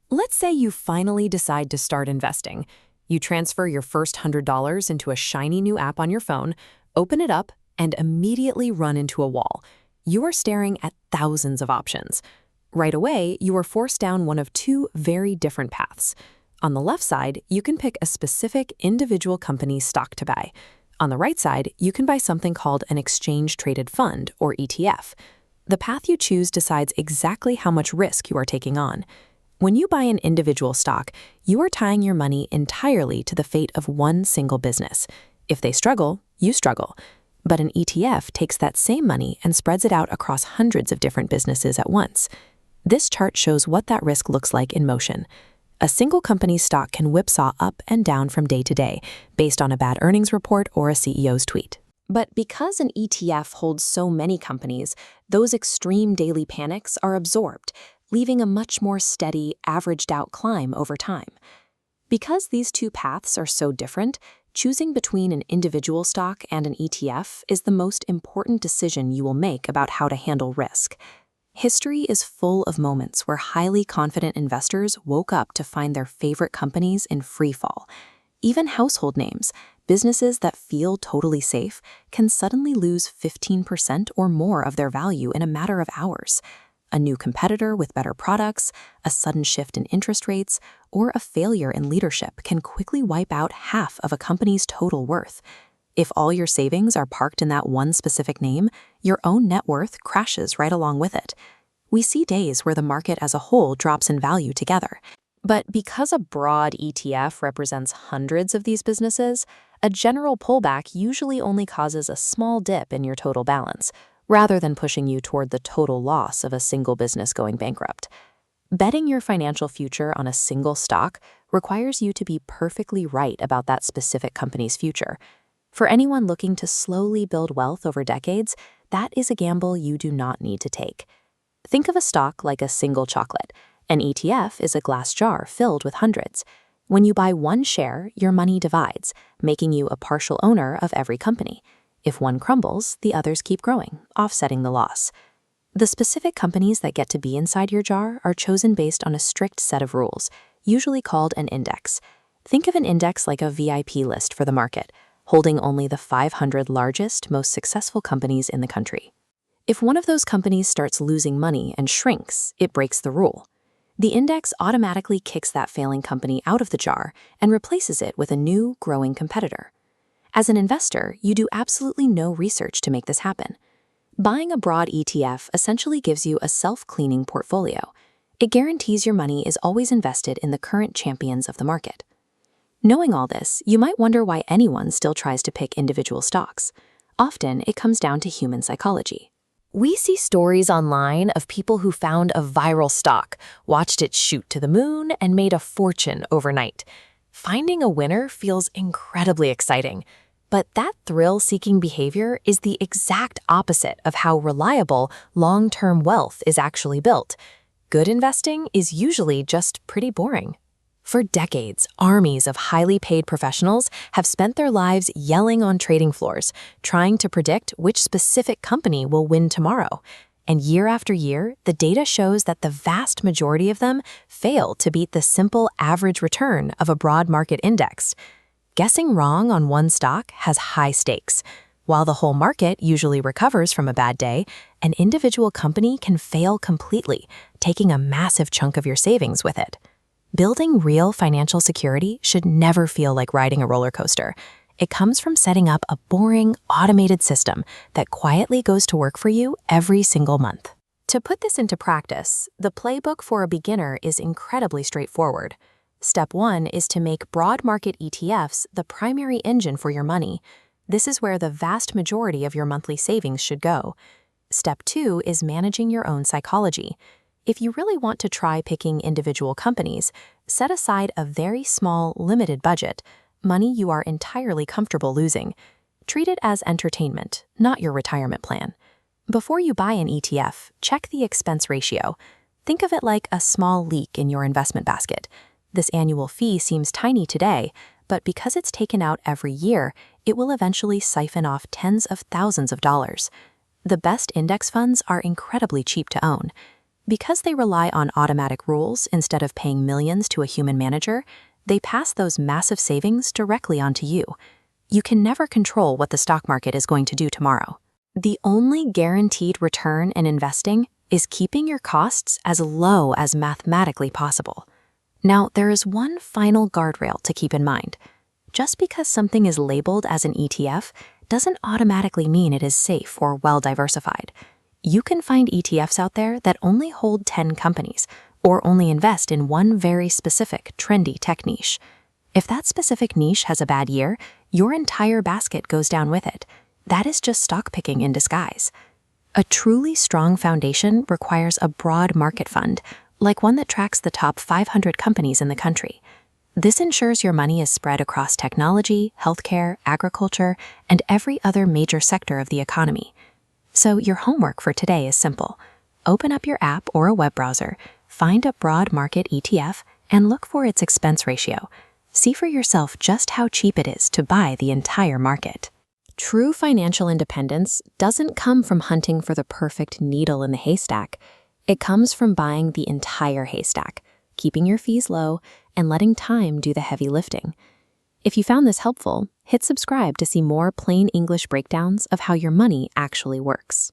Let's say you finally decide to start investing. You transfer your first $100 into a shiny new app on your phone, open it up, and immediately run into a wall. You are staring at thousands of options. Right away, you are forced down one of two very different paths. On the left side, you can pick a specific individual company's stock to buy. On the right side, you can buy something called an exchange-traded fund, or ETF. The path you choose decides exactly how much risk you are taking on. When you buy an individual stock, you are tying your money entirely to the fate of one single business. If they struggle, you struggle. But an ETF takes that same money and spreads it out across hundreds of different businesses at once. This chart shows what that risk looks like in motion. A single company's stock can whipsaw up and down from day to day, based on a bad earnings report or a CEO's tweet. But because an ETF holds so many companies, those extreme daily panics are absorbed, leaving a much more steady, averaged-out climb over time. Because these two paths are so different, choosing between an individual stock and an ETF is the most important decision you will make about how to handle risk. History is full of moments where highly confident investors woke up to find their favorite companies in free fall. Even household names, businesses that feel totally safe, can suddenly lose 15% or more of their value in a matter of hours. A new competitor with better products, a sudden shift in interest rates, or a failure in leadership can quickly wipe out half of a company's total worth. If all your savings are parked in that one specific name, your own net worth crashes right along with it. We see days where the market as a whole drops in value together. But because a broad ETF represents hundreds of these businesses, a general pullback usually only causes a small dip in your total balance, rather than pushing you toward the total loss of a single business going bankrupt. Betting your financial future on a single stock requires you to be perfectly right about that specific company's future. For anyone looking to slowly build wealth over decades, that is a gamble you do not need to take. Think of a stock like a single chocolate. An ETF is a glass jar filled with hundreds. When you buy one share, your money divides, making you a partial owner of every company. If one crumbles, the others keep growing, offsetting the loss. The specific companies that get to be inside your jar are chosen based on a strict set of rules, usually called an index. Think of an index like a VIP list for the market, holding only the 500 largest, most successful companies in the country. If one of those companies starts losing money and shrinks, it breaks the rule. The index automatically kicks that failing company out of the jar and replaces it with a new, growing competitor. As an investor, you do absolutely no research to make this happen. Buying a broad ETF essentially gives you a self-cleaning portfolio. It guarantees your money is always invested in the current champions of the market. Knowing all this, you might wonder why anyone still tries to pick individual stocks. Often, it comes down to human psychology. We see stories online of people who found a viral stock, watched it shoot to the moon, and made a fortune overnight. Finding a winner feels incredibly exciting, but that thrill-seeking behavior is the exact opposite of how reliable long-term wealth is actually built. Good investing is usually just pretty boring. For decades, armies of highly paid professionals have spent their lives yelling on trading floors, trying to predict which specific company will win tomorrow. And year after year, the data shows that the vast majority of them fail to beat the simple average return of a broad market index. Guessing wrong on one stock has high stakes. While the whole market usually recovers from a bad day, an individual company can fail completely, taking a massive chunk of your savings with it. Building real financial security should never feel like riding a roller coaster. It comes from setting up a boring, automated system that quietly goes to work for you every single month. To put this into practice, the playbook for a beginner is incredibly straightforward. Step 1 is to make broad market ETFs the primary engine for your money. This is where the vast majority of your monthly savings should go. Step 2 is managing your own psychology. If you really want to try picking individual companies, set aside a very small, limited budget, money you are entirely comfortable losing. Treat it as entertainment, not your retirement plan. Before you buy an ETF, check the expense ratio. Think of it like a small leak in your investment basket. This annual fee seems tiny today, but because it's taken out every year, it will eventually siphon off tens of thousands of dollars. The best index funds are incredibly cheap to own. Because they rely on automatic rules instead of paying millions to a human manager, they pass those massive savings directly onto you. You can never control what the stock market is going to do tomorrow. The only guaranteed return in investing is keeping your costs as low as mathematically possible. Now, there is one final guardrail to keep in mind. Just because something is labeled as an ETF doesn't automatically mean it is safe or well diversified. You can find ETFs out there that only hold 10 companies or only invest in one very specific, trendy tech niche. If that specific niche has a bad year, your entire basket goes down with it. That is just stock picking in disguise. A truly strong foundation requires a broad market fund, like one that tracks the top 500 companies in the country. This ensures your money is spread across technology, healthcare, agriculture, and every other major sector of the economy. So your homework for today is simple. Open up your app or a web browser, find a broad market ETF, and look for its expense ratio. See for yourself just how cheap it is to buy the entire market. True financial independence doesn't come from hunting for the perfect needle in the haystack. It comes from buying the entire haystack, keeping your fees low, and letting time do the heavy lifting. If you found this helpful, hit subscribe to see more plain English breakdowns of how your money actually works.